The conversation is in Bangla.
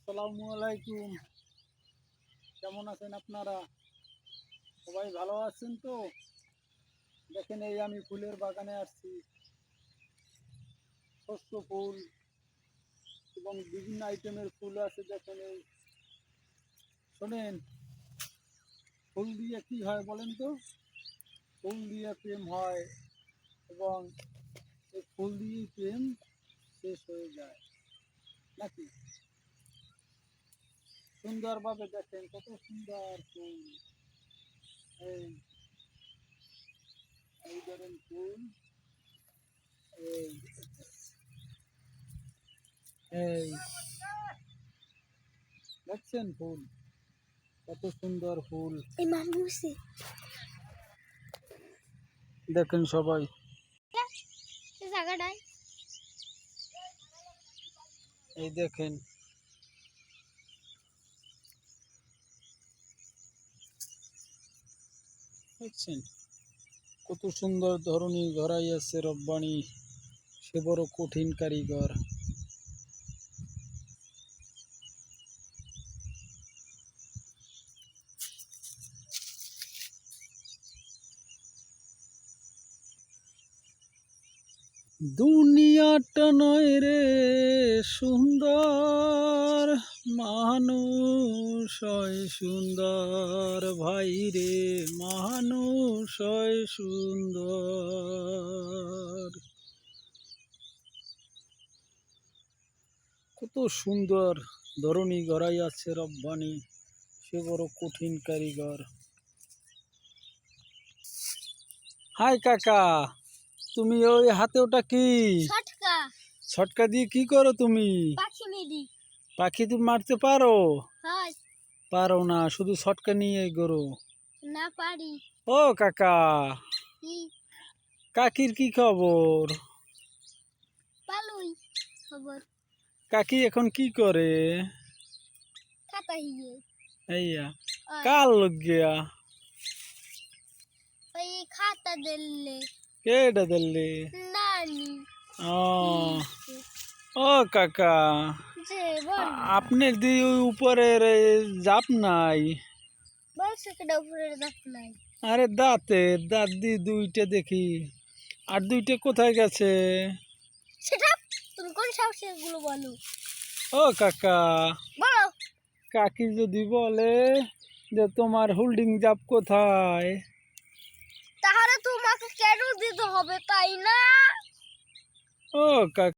আসসালামু আলাইকুম। কেমন আছেন আপনারা? সবাই ভালো আছেন তো? দেখেন, এই আমি ফুলের বাগানে আসছি। শস্য ফুল এবং বিভিন্ন আইটেমের ফুল আছে। দেখেন, এই শোনেন, ফুল দিয়ে কি হয় বলেন তো? ফুল দিয়ে প্রেম হয় এবং এই ফুল দিয়েই প্রেম শেষ হয়ে যায় নাকি? সুন্দরভাবে দেখেন, কত সুন্দর ফুল। এই এই ধরেন ফুল। এই এই দেখছেন ফুল, কত সুন্দর ফুল। দেখেন সবাই, এই দেখেন, দেখছেন কত সুন্দর ধরনী গড়াই আছে রব্বানি, সে বড় কঠিন কারিগর। দুনিয়াটা নয় রে সুন্দর, মানুষ হয় সুন্দর ভাই রে, মানুষ হয় সুন্দর। কত সুন্দর ধরনী গড়াই আছে রব্বানি, সে বড় কঠিন কারিগর। হাই কাকা, তুমি ওই হাতে ওটা কি? ছটকা। ছটকা দিয়ে কি করো তুমি? পাখি মেরি। পাখি তুমি মারতে পারো? হয়। পারো না, শুধু ছটকা নিয়ে করো? না পারি। ও কাকা, কি? কাকির কি খবর? ভালোই খবর। কাকি এখন কি করে? খাতা হিয়ে। এইয়া কাল লগ গিয়া ওই খাতা দিলে কেডা দিল্লি? নানি। ও ও কাকা, যে বল আপনার দি ওই উপরের জাপ নাই? বলছে কেডা উপরে দাঁত নাই। আরে দাঁতের দাঁত দি দুইটা দেখি, আর দুইটা কোথায় গেছে? সেটা তুমি কোন সাহসে এগুলো বলো? ও কাকা, বলো। কাকি যদি বলে যে তোমার হোল্ডিং জাপ কোথায়, তাহলে তোমাকে কেন দিতে হবে, তাই না? ও কাকা।